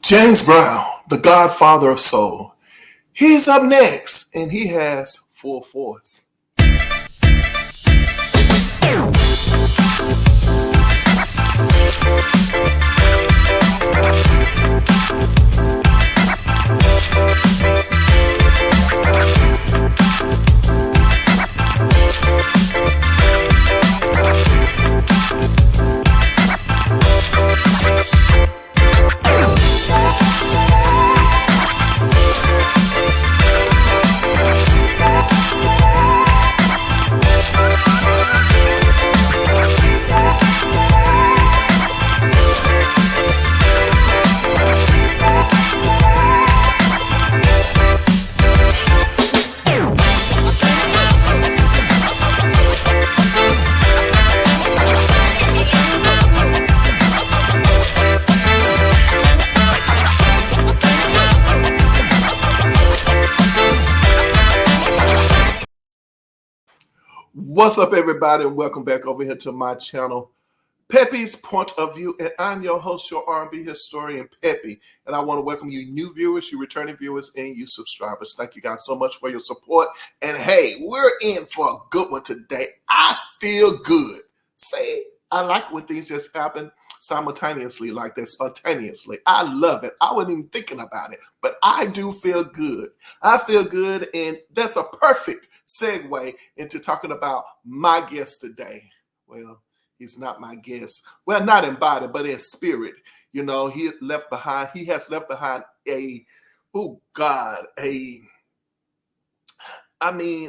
James Brown, the godfather of soul. He's up next and he has full force. What's up, everybody, and welcome back over here to my channel, Pepe's Point of View, and I'm your host, your R&B historian, Pepe, and I want to welcome you new viewers, you returning viewers, and you subscribers. Thank you guys so much for your support, and hey, we're in for a good one today. I feel good. See, I like when things just happen simultaneously like that, spontaneously. I love it. I wasn't even thinking about it, but I do feel good. I feel good, and that's a perfect segue into talking about my guest today. Well, he's not my guest. Well, not in body, but in spirit. You know, he has left behind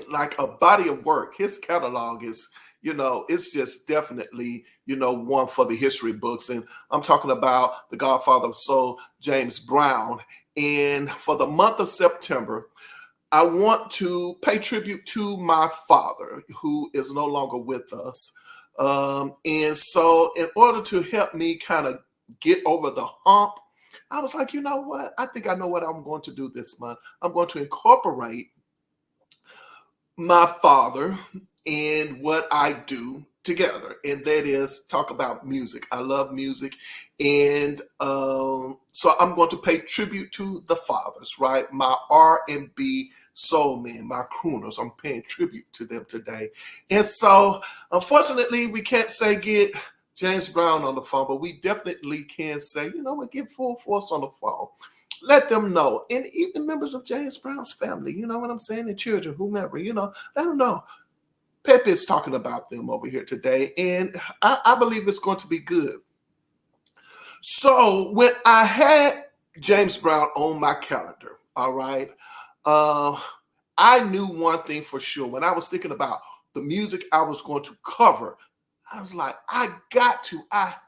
like a body of work. His catalog is, it's just definitely, one for the history books. And I'm talking about the godfather of soul, James Brown. And for the month of September, I want to pay tribute to my father, who is no longer with us. And so in order to help me kind of get over the hump, I was like, you know what? I think I know what I'm going to do this month. I'm going to incorporate my father and what I do together, and that is talk about music. I love music, and so I'm going to pay tribute to the fathers, right? My R&B soulmen, my crooners. I'm paying tribute to them today. And so, unfortunately, we can't say get James Brown on the phone, but we definitely can say, we get full force on the phone. Let them know, and even members of James Brown's family, you know what I'm saying, and children, whomever, let them know. Pepe is talking about them over here today, and I believe it's going to be good. So when I had James Brown on my calendar, all right, I knew one thing for sure. When I was thinking about the music I was going to cover, I was like, I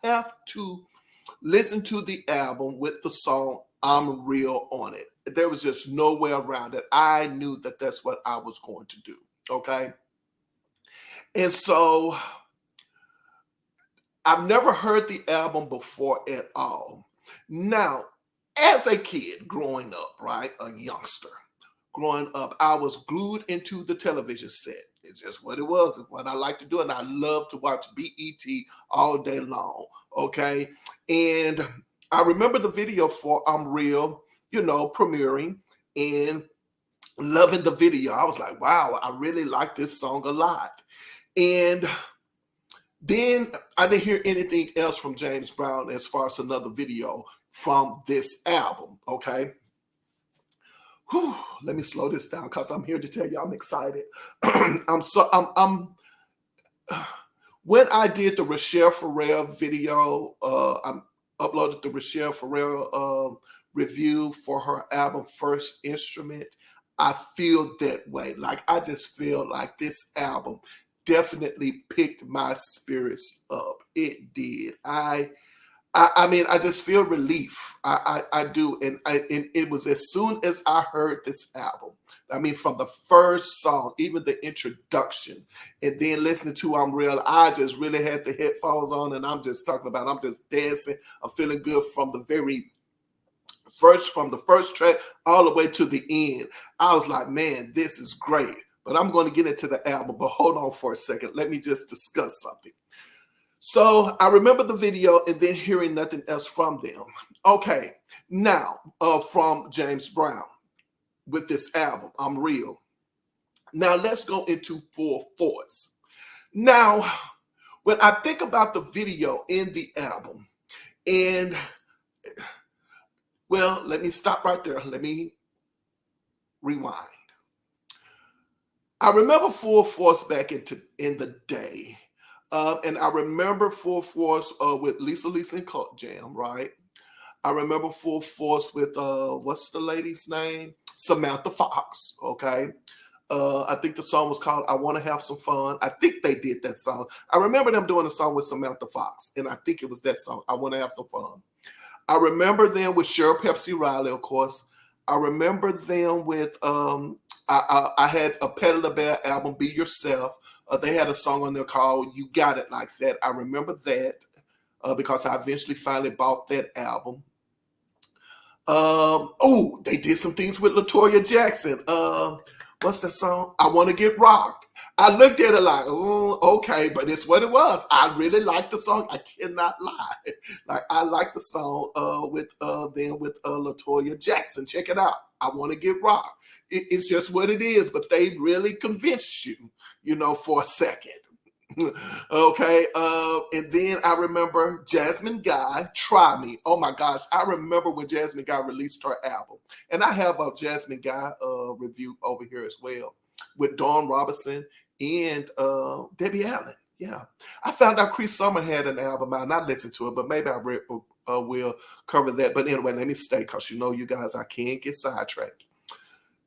have to listen to the album with the song I'm Real on it. There was just no way around it. I knew that that's what I was going to do, okay? And so I've never heard the album before at all. Now, as a kid growing up, right, a youngster growing up, I was glued into the television set. It's just what it was. It's what I like to do, and I love to watch BET all day long, okay? And I remember the video for I'm Real, premiering, and loving the video. I was like, wow, I really like this song a lot. And then I didn't hear anything else from James Brown as far as another video from this album, okay? Whew, let me slow this down because I'm here to tell you I'm excited. When I did the Rochelle Farrell video, I uploaded the Rochelle Farrell review for her album First Instrument. I feel that way. Like, I just feel like this album definitely picked my spirits up. It did. I just feel relief. I do. And it was as soon as I heard this album, from the first song, even the introduction, and then listening to I'm Real, I just really had the headphones on, and I'm just dancing. I'm feeling good from the first track all the way to the end. I was like, man, this is great. But I'm going to get into the album. But hold on for a second. Let me just discuss something. So I remember the video and then hearing nothing else from them. Okay, now from James Brown with this album, I'm Real. Now let's go into Full Force. Now, when I think about the video in the album, and well, let me stop right there. Let me rewind. I remember Full Force back in the day. And I remember Full Force with Lisa and Cult Jam, right? I remember Full Force with what's the lady's name? Samantha Fox, okay? I think the song was called I Want to Have Some Fun. I think they did that song. I remember them doing a song with Samantha Fox, and I think it was that song, I Want to Have Some Fun. I remember them with Cheryl Pepsi Riley, of course. I remember them with I had a Petty LaBelle album, Be Yourself. They had a song on there called You Got It Like That. I remember that because I eventually finally bought that album. Oh, they did some things with LaToya Jackson. What's that song? I Want to Get Rocked. I looked at it like, oh, okay, but it's what it was. I really liked the song. I cannot lie. Like I like the song with LaToya Jackson. Check it out. I Want to Get Rocked. It's just what it is. But they really convinced you, for a second. Okay. And then I remember Jasmine Guy, Try Me. Oh my gosh. I remember when Jasmine Guy released her album. And I have a Jasmine Guy review over here as well with Dawn Robinson and Debbie Allen. Yeah. I found out Cree Summer had an album out and I listened to it, but maybe I will cover that. But anyway, let me stay because you guys, I can't get sidetracked.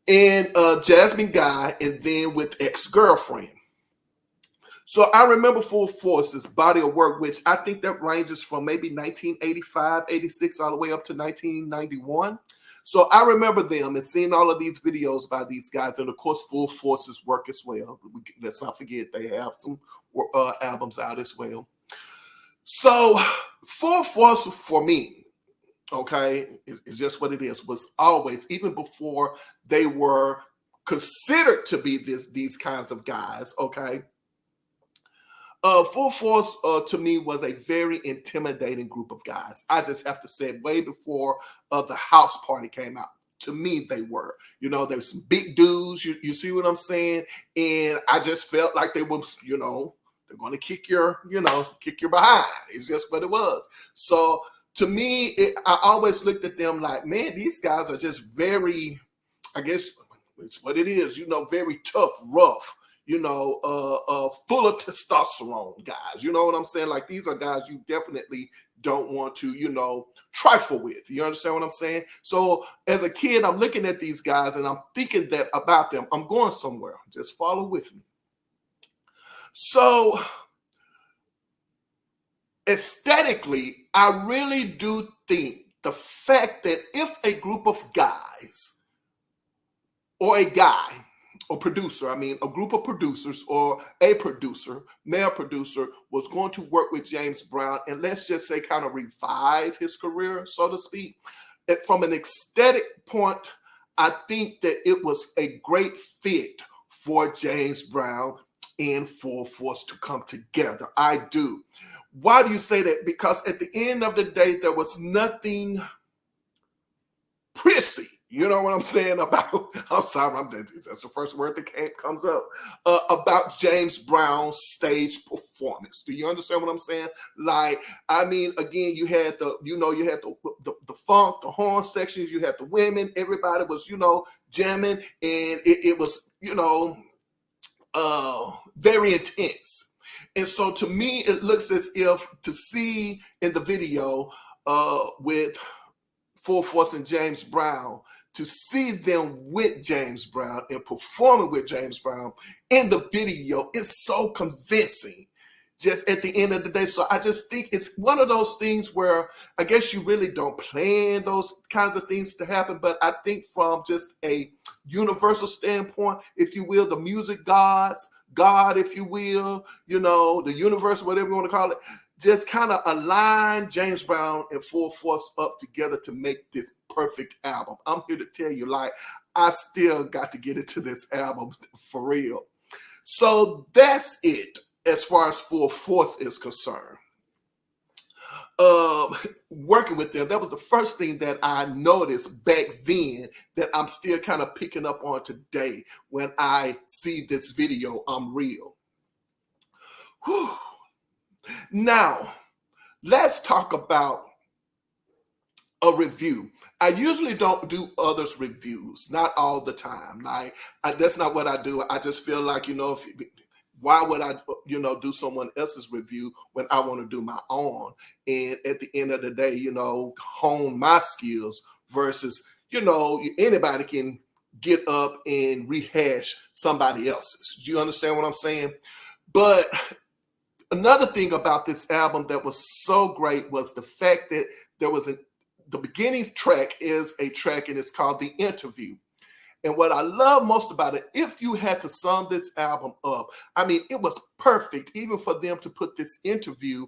And Jasmine Guy, and then with Ex-Girlfriend. So I remember Full Force's body of work, which I think that ranges from maybe 1985, 86, all the way up to 1991. So I remember them and seeing all of these videos by these guys, and of course, Full Force's work as well. Let's not forget they have some albums out as well. So Full Force for me, okay, it's just what it is, was always, even before they were considered to be these kinds of guys, okay, Full Force to me was a very intimidating group of guys. I just have to say, way before the house party came out, to me they were. There's some big dudes. You see what I'm saying? And I just felt like they were, they're going to kick your behind. It's just what it was. So to me, I always looked at them like, man, these guys are just very, I guess it's what it is. Very tough, rough. Full of testosterone guys. You know what I'm saying? Like these are guys you definitely don't want to, trifle with. You understand what I'm saying? So as a kid, I'm looking at these guys and I'm thinking that about them. I'm going somewhere. Just follow with me. So aesthetically, I really do think the fact that if a group of guys or a guy or producer, a group of producers or a producer, male producer, was going to work with James Brown and let's just say kind of revive his career, so to speak. From an aesthetic point, I think that it was a great fit for James Brown and Full Force to come together. I do. Why do you say that? Because at the end of the day, there was nothing prissy. You know what I'm saying about, I'm sorry, that's the first word that comes up, about James Brown's stage performance. Do you understand what I'm saying? Like, again, you had the funk, the horn sections, you had the women, everybody was, jamming, and it was, very intense. And so to me, it looks as if to see in the video with Full Force and James Brown, to see them with James Brown and performing with James Brown in the video is so convincing just at the end of the day. So I just think it's one of those things where I guess you really don't plan those kinds of things to happen. But I think from just a universal standpoint, if you will, the music gods, God, if you will, the universe, whatever you want to call it, just kind of align James Brown and Full Force up together to make this perfect album. I'm here to tell you, like, I still got to get into this album for real. So that's it as far as Full Force is concerned. um, working with them, that was the first thing that I noticed back then that I'm still kind of picking up on today when I see this video. I'm real. Whew. Now, let's talk about a review. I usually don't do others' reviews, not all the time. That's not what I do. I just feel like, why would I, do someone else's review when I want to do my own? And at the end of the day, hone my skills versus, anybody can get up and rehash somebody else's. Do you understand what I'm saying? But another thing about this album that was so great was the fact that there was the beginning track is a track, and it's called The Interview. And what I love most about it, if you had to sum this album up, I mean, it was perfect even for them to put this interview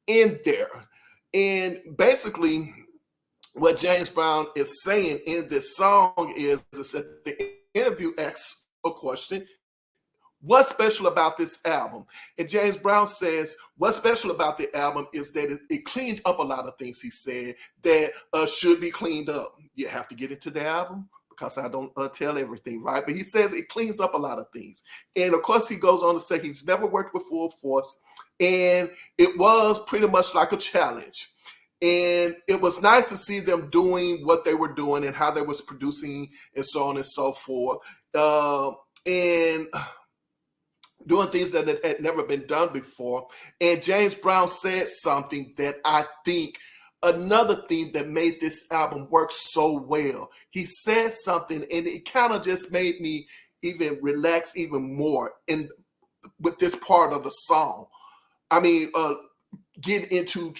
in there. And basically, what James Brown is saying in this song is that the interview asks a question: what's special about this album? And James Brown says, what's special about the album is that it cleaned up a lot of things, he said, that should be cleaned up. You have to get into the album because I don't tell everything, right? But he says it cleans up a lot of things. And of course, he goes on to say he's never worked with Full Force, and it was pretty much like a challenge. And it was nice to see them doing what they were doing and how they was producing and so on and so forth. And doing things that had never been done before. And James Brown said something that I think another thing that made this album work so well. He said something and it kind of just made me even relax even more with this part of the song. I mean, get into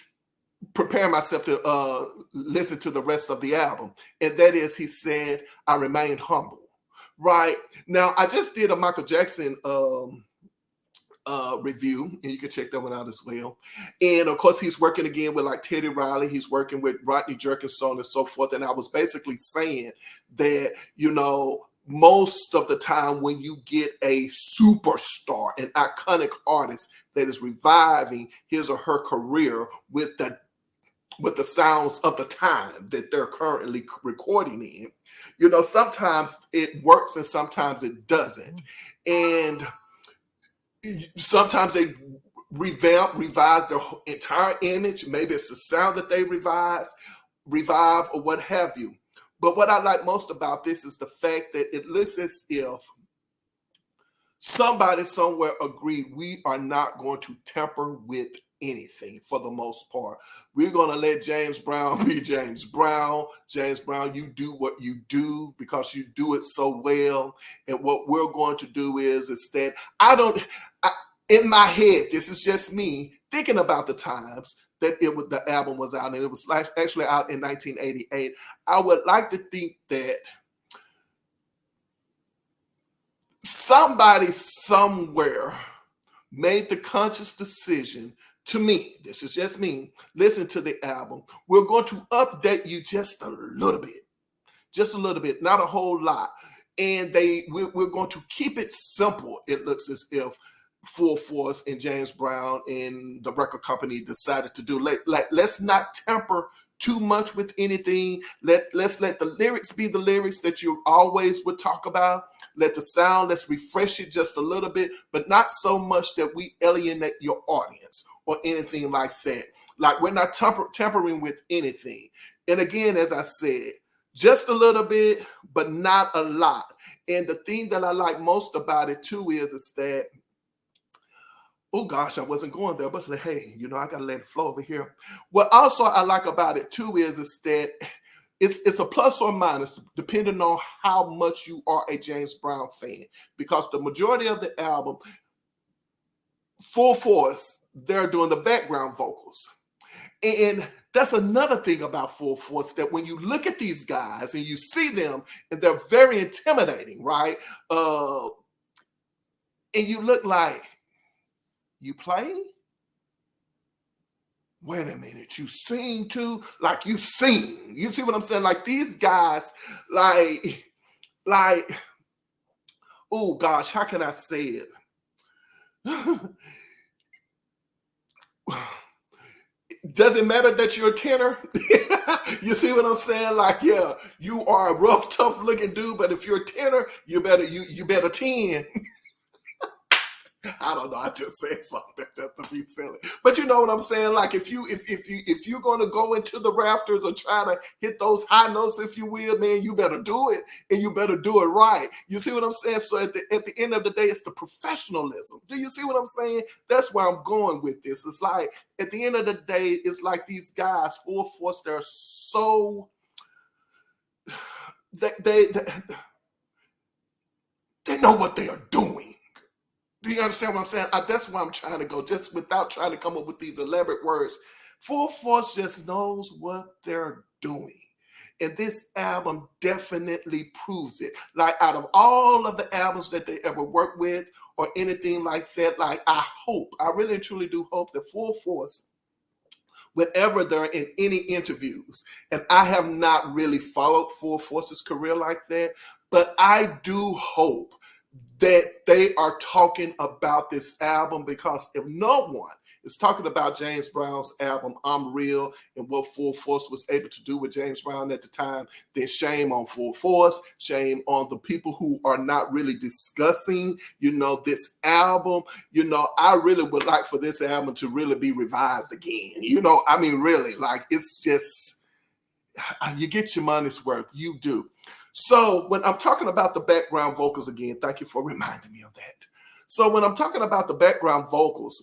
prepare myself to listen to the rest of the album. And that is, he said, I remain humble. Right. Now, I just did a Michael Jackson review, and you can check that one out as well. And of course, he's working again with like Teddy Riley. He's working with Rodney Jerkins, so on and so forth. And I was basically saying that, most of the time when you get a superstar, an iconic artist that is reviving his or her career with the sounds of the time that they're currently recording in, sometimes it works and sometimes it doesn't. And sometimes they revise their entire image. Maybe it's the sound that they revive, or what have you. But what I like most about this is the fact that it looks as if somebody somewhere agreed we are not going to tamper with anything for the most part. We're going to let James Brown be James Brown. James Brown, you do what you do because you do it so well. And what we're going to do is that in my head, this is just me thinking about the times that the album was out, and it was actually out in 1988. I would like to think that somebody somewhere made the conscious decision, to me, this is just me, listen to the album. We're going to update you just a little bit, not a whole lot. And we're going to keep it simple. It looks as if Full Force and James Brown and the record company decided to do. Let's not tamper too much with anything. Let's let the lyrics be the lyrics that you always would talk about. Let the sound, let's refresh it just a little bit, but not so much that we alienate your audience or anything like that. Like, we're not tampering with anything. And again, as I said, just a little bit, but not a lot. And the thing that I like most about it too is that, oh gosh, I wasn't going there, but hey, I gotta let it flow over here. What also I like about it too is that it's a plus or minus depending on how much you are a James Brown fan, because the majority of the album, Full Force, they're doing the background vocals. And that's another thing about Full Force, that when you look at these guys and you see them, and they're very intimidating, right? And you look like, you play? Wait a minute, you sing too? Like, you sing. You see what I'm saying? Like, these guys, like, oh gosh, how can I say it? Does it matter that you're a tenor? You see what I'm saying? Like, yeah, you are a rough, tough looking dude, but if you're a tenor, you better 10. I don't know. I just said something just to be silly, but you know what I'm saying. Like if you're going to go into the rafters or try to hit those high notes, if you will, man, you better do it, and you better do it right. You see what I'm saying? So at the end of the day, it's the professionalism. Do you see what I'm saying? That's where I'm going with this. It's like at the end of the day, it's like these guys, full force. They're so they they know what they are doing. Do you understand what I'm saying? That's why I'm trying to go, just without trying to come up with these elaborate words. Full Force just knows what they're doing. And this album definitely proves it. Like out of all of the albums that they ever worked with or anything like that, like I really and truly do hope that Full Force, whenever they're in any interviews, and I have not really followed Full Force's career like that, but I do hope that they are talking about this album, because if no one is talking about James Brown's album, I'm Real, and what Full Force was able to do with James Brown at the time, then shame on Full Force, shame on the people who are not really discussing, this album. I really would like for this album to really be revised again. Really, like, it's just, you get your money's worth. You do. So when I'm talking about the background vocals again, thank you for reminding me of that. So when I'm talking about the background vocals,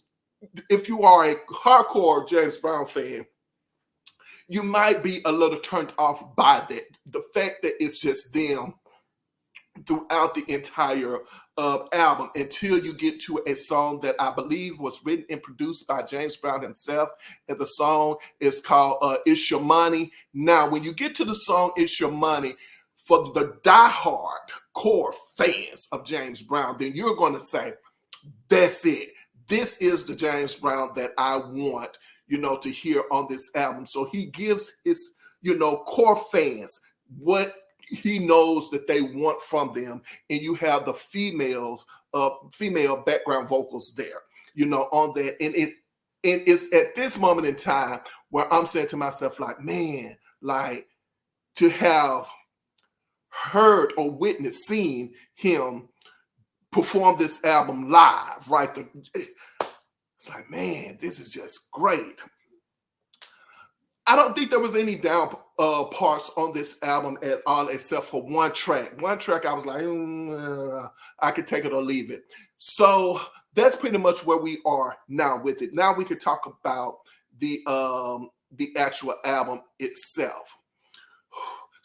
if you are a hardcore James Brown fan, you might be a little turned off by that. The fact that it's just them throughout the entire album, until you get to a song that I believe was written and produced by James Brown himself. And the song is called It's Your Money. Now, when you get to the song It's Your Money, for the diehard core fans of James Brown, then you're going to say, that's it. This is the James Brown that I want, to hear on this album. So he gives his, core fans what he knows that they want from them. And you have the female background vocals there, on that. And it's at this moment in time where I'm saying to myself, like, man, like, to have heard or witnessed, seen him perform this album live, right? It's like, man, this is just great. I don't think there was any down parts on this album at all, except for one track. One track I was like, I could take it or leave it. So that's pretty much where we are now with it. Now we could talk about the actual album itself.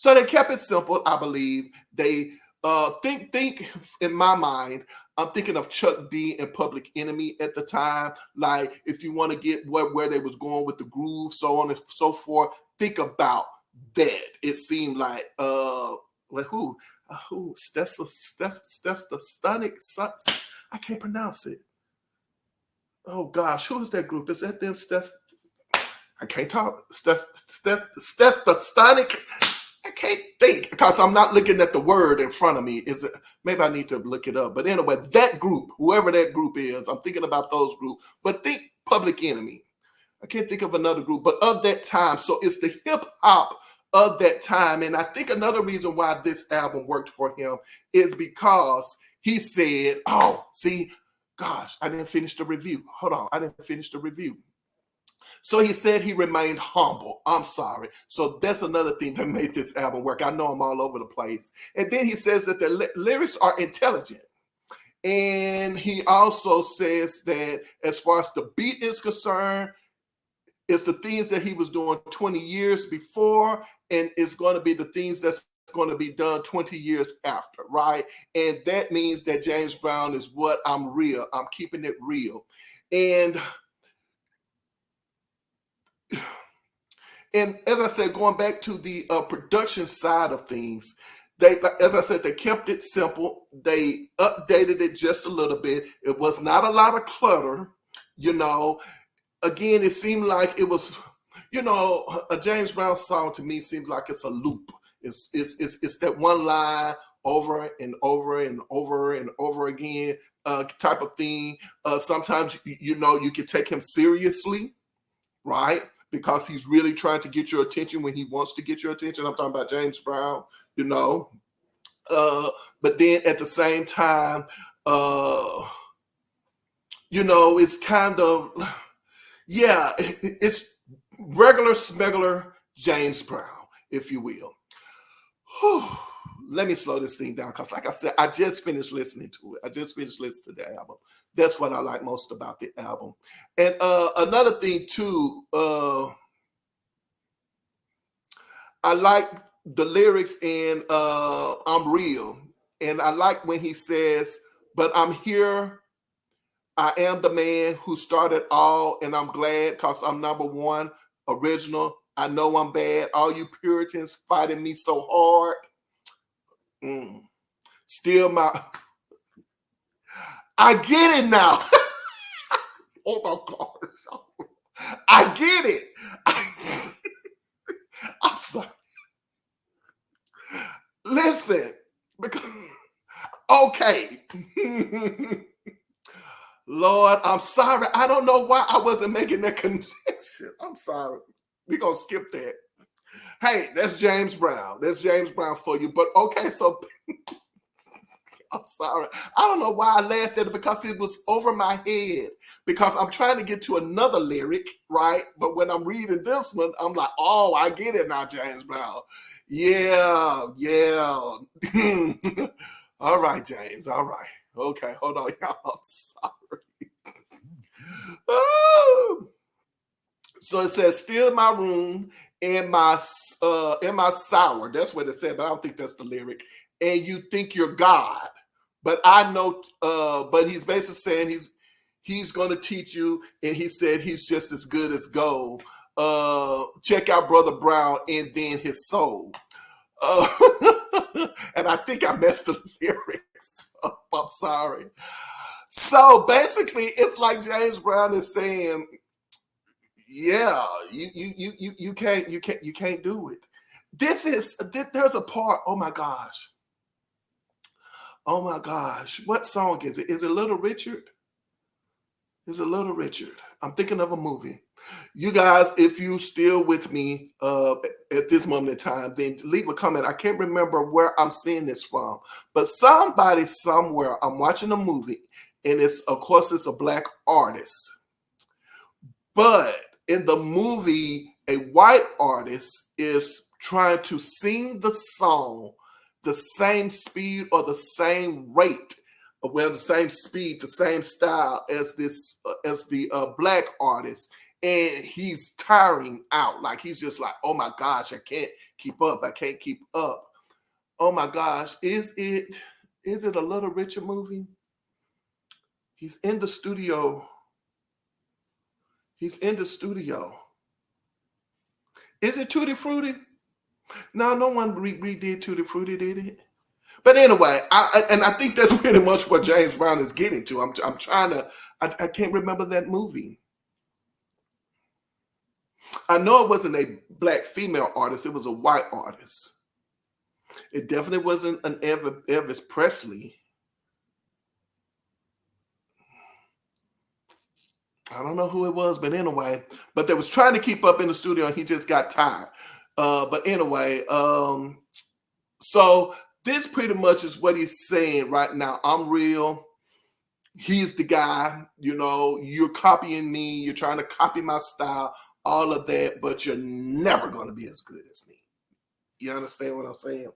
So they kept it simple, I believe. They think in my mind, I'm thinking of Chuck D and Public Enemy at the time. Like, if you want to get where they was going with the groove, so on and so forth, think about that. It seemed like who? That's the stunning. I can't pronounce it. Oh gosh, who is that group? Is that them? I can't talk. That's the stunning. I can't think because I'm not looking at the word in front of me. Is it? Maybe I need to look it up. But anyway, that group, whoever that group is, I'm thinking about those groups. But think Public Enemy. I can't think of another group, but of that time. So it's the hip hop of that time. And I think another reason why this album worked for him is because he said, oh, see, gosh, I didn't finish the review. Hold on, I didn't finish the review. So he said he remained humble. I'm sorry. So that's another thing that made this album work. I know I'm all over the place. And then he says that the lyrics are intelligent. And he also says that as far as the beat is concerned, it's the things that he was doing 20 years before, and it's going to be the things that's going to be done 20 years after, right? And that means that James Brown is what I'm real. I'm keeping it real. And as I said, going back to the production side of things, as I said, they kept it simple. They updated it just a little bit. It was not a lot of clutter, Again, it seemed like it was, a James Brown song to me seems like it's a loop. It's that one line over and over and over and over again type of thing. Sometimes, you can take him seriously, right? because he's really trying to get your attention when he wants to get your attention. I'm talking about James Brown, you know. But then at the same time, you know, it's kind of, yeah, it's regular smuggler James Brown, if you will. Whew. Let me slow this thing down because, like I said, I just finished listening to it. I just finished listening to the album. That's what I like most about the album. And another thing too, I like the lyrics in I'm Real. And I like when he says, but I'm here. I am the man who started all, and I'm glad because I'm number one, original. I know I'm bad. All you Puritans fighting me so hard. Still my... I get it now. Oh my gosh. I get it. I'm sorry. Listen, because, okay. Lord, I'm sorry. I don't know why I wasn't making that connection. I'm sorry. We're going to skip that. Hey, that's James Brown. That's James Brown for you. But okay, so I'm sorry. I don't know why I laughed at it because it was over my head. Because I'm trying to get to another lyric, right? But when I'm reading this one, I'm like, oh, I get it now, James Brown. Yeah. All right, James. All right. Okay, hold on, y'all. I'm sorry. Oh. So it says, still in my room, in my sour. That's what it said, but I don't think that's the lyric. And you think you're God. But I know, but he's basically saying he's going to teach you, and he said he's just as good as gold. Check out Brother Brown and then his soul. And I think I messed the lyrics up. I'm sorry. So basically, it's like James Brown is saying, yeah, you can't do it. There's a part. Oh my gosh. What song is it? Is it Little Richard? Is it Little Richard? I'm thinking of a movie. You guys, if you still with me at this moment in time, then leave a comment. I can't remember where I'm seeing this from, but somebody somewhere, I'm watching a movie, and of course it's a Black artist. But in the movie, a white artist is trying to sing the song the same speed or the same rate, well, the same speed, the same style as the Black artist, and he's tiring out. Like he's just like, oh my gosh, I can't keep up. I can't keep up. Oh my gosh, is it a Little Richard movie? He's in the studio. He's in the studio. Is it Tutti Frutti? No one redid Tutti Frutti, did it? But anyway, I think that's pretty much what James Brown is getting to. I'm trying to, I can't remember that movie. I know it wasn't a Black female artist. It was a white artist. It definitely wasn't an Elvis Presley. I don't know who it was, but anyway, but they was trying to keep up in the studio and he just got tired. But anyway, so this pretty much is what he's saying right now. I'm real. He's the guy, you know, you're copying me. You're trying to copy my style, all of that, but you're never going to be as good as me. You understand what I'm saying?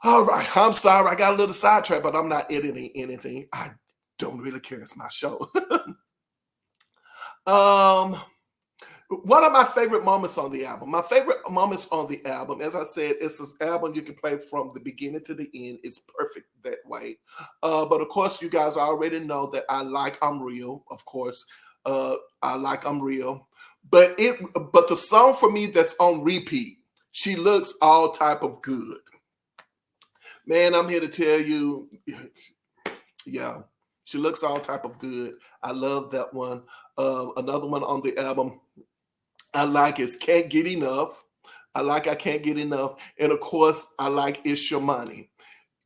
All right. I'm sorry. I got a little sidetracked, but I'm not editing anything. I don't really care. It's my show. One of my favorite moments on the album. My favorite moments on the album, as I said, it's an album you can play from the beginning to the end. It's perfect that way. But of course, you guys already know that I like I'm Real. Of course, I like I'm Real. But the song for me that's on repeat, She Looks All Type of Good. Man, I'm here to tell you, yeah, She Looks All Type of Good. I love that one. Another one on the album I like is Can't Get Enough. I Can't Get Enough. And of course, I like It's Your Money.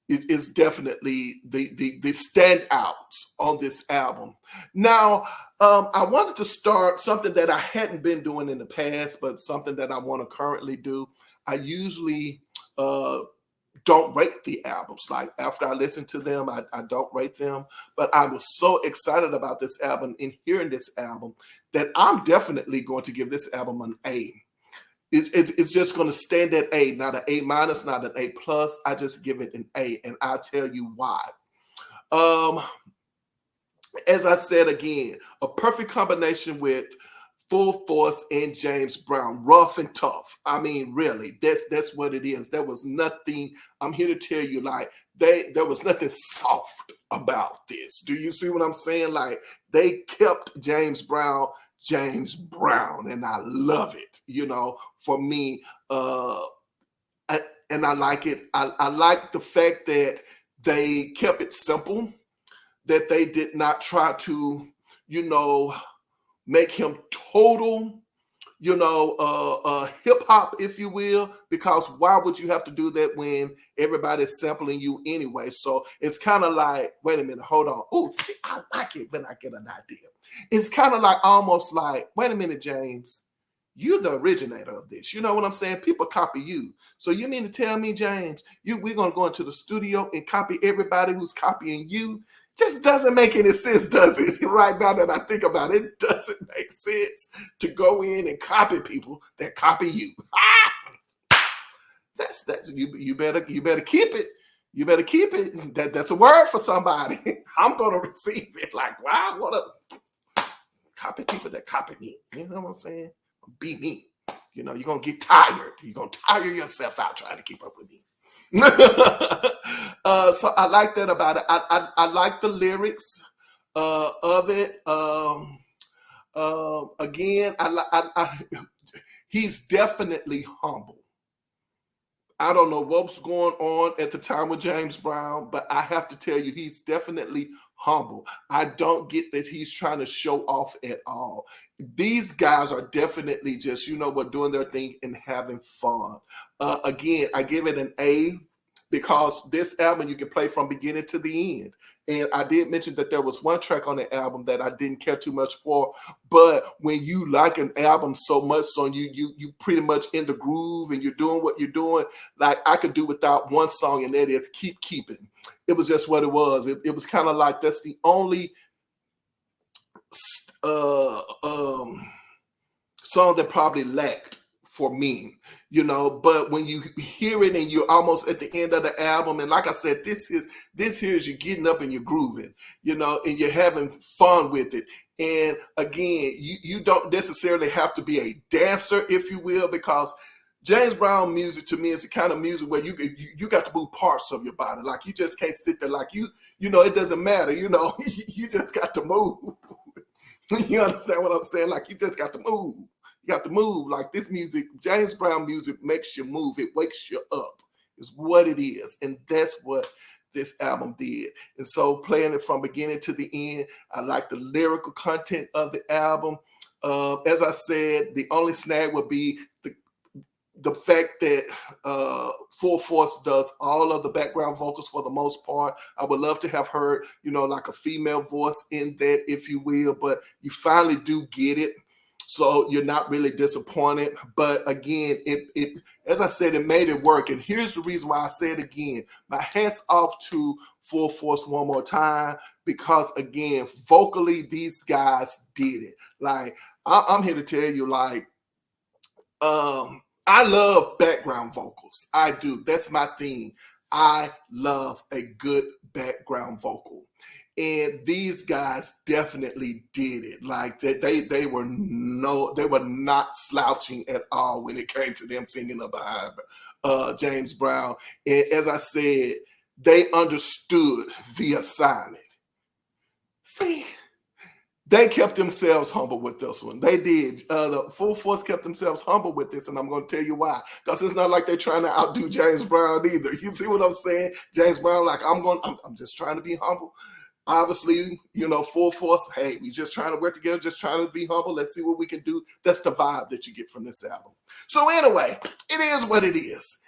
it is definitely the standouts on this album. Now, I wanted to start something that I hadn't been doing in the past, but something that I want to currently do. I usually uh, don't rate the albums. Like after I listen to them, I don't rate them. But I was so excited about this album and hearing this album that I'm definitely going to give this album an A. It's just going to stand at A, not an A minus, not an A plus. I just give it an A, and I'll tell you why. Um, as I said again, a perfect combination with Full Force and James Brown, rough and tough. I mean, really, that's what it is. There was nothing. I'm here to tell you, like there was nothing soft about this. Do you see what I'm saying? Like they kept James Brown, and I love it. You know, for me, and I like it. I like the fact that they kept it simple, that they did not try to, you know, make him total, hip hop, if you will, because why would you have to do that when everybody's sampling you anyway? So it's kind of like, wait a minute, hold on. Oh, see, I like it when I get an idea. It's kind of like almost like, wait a minute, James, you're the originator of this. You know what I'm saying? People copy you. So you mean to tell me, James, we're going to go into the studio and copy everybody who's copying you? Just doesn't make any sense, does it? Right now that I think about it, it doesn't make sense to go in and copy people that copy you. That's you better keep it. You better keep it. That's a word for somebody. I'm gonna receive it. Like, why I wanna copy people that copy me? You know what I'm saying? Be me. You know, you're gonna get tired. You're gonna tire yourself out trying to keep up with me. So I like that about it. I like the lyrics of it. Again, he's definitely humble. I don't know what's going on at the time with James Brown, but I have to tell you, he's definitely humble. I don't get that he's trying to show off at all. These guys are definitely just, doing their thing and having fun. Again, I give it an A because this album you can play from beginning to the end. And I did mention that there was one track on the album that I didn't care too much for, but when you like an album so much, so you pretty much in the groove and you're doing what you're doing, like I could do without one song, and that is Keep Keeping. It was just what it was. It was kind of like that's the only song that probably lacked for me, but when you hear it and you're almost at the end of the album, and like I said, this here is you getting up and you're grooving, and you're having fun with it. And again, you don't necessarily have to be a dancer, if you will, because James Brown music to me is the kind of music where you got to move parts of your body. Like you just can't sit there like it doesn't matter, you just got to move. You understand what I'm saying? Like you just got to move. You got to move. Like this music, James Brown music makes you move. It wakes you up. Is what it is. And that's what this album did. And so playing it from beginning to the end, I like the lyrical content of the album. As I said, the only snag would be the fact that Full Force does all of the background vocals for the most part. I would love to have heard, like a female voice in that, if you will, but you finally do get it. So you're not really disappointed. But again, it as I said, it made it work. And here's the reason why I say it again. My hat's off to Full Force one more time, because again, vocally, these guys did it. Like, I'm here to tell you, like, I love background vocals. I do. That's my thing. I love a good background vocal. And these guys definitely did it. Like they were not slouching at all when it came to them singing up behind James Brown. And as I said, they understood the assignment. See, they kept themselves humble with this one. They did. The Full Force kept themselves humble with this, and I'm going to tell you why. Because it's not like they're trying to outdo James Brown either. You see what I'm saying? James Brown, like, I'm just trying to be humble. Obviously, Full Force, hey, we just trying to work together, just trying to be humble. Let's see what we can do. That's the vibe that you get from this album. So anyway, it is what it is.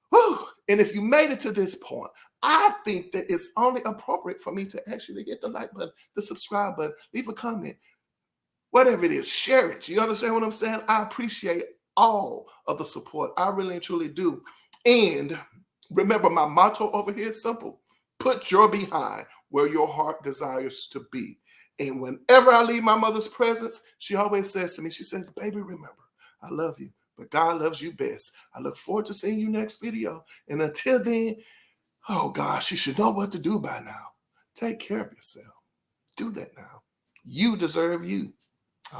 Whew. And if you made it to this point, I think that it's only appropriate for me to actually hit the like button, the subscribe button, leave a comment, whatever it is, share it. You understand what I'm saying? I appreciate all of the support. I really and truly do. And remember, my motto over here is simple. Put your behind where your heart desires to be. And whenever I leave my mother's presence, she always says to me, she says, baby, remember, I love you, but God loves you best. I look forward to seeing you next video. And until then, oh gosh, you should know what to do by now. Take care of yourself. Do that now. You deserve you.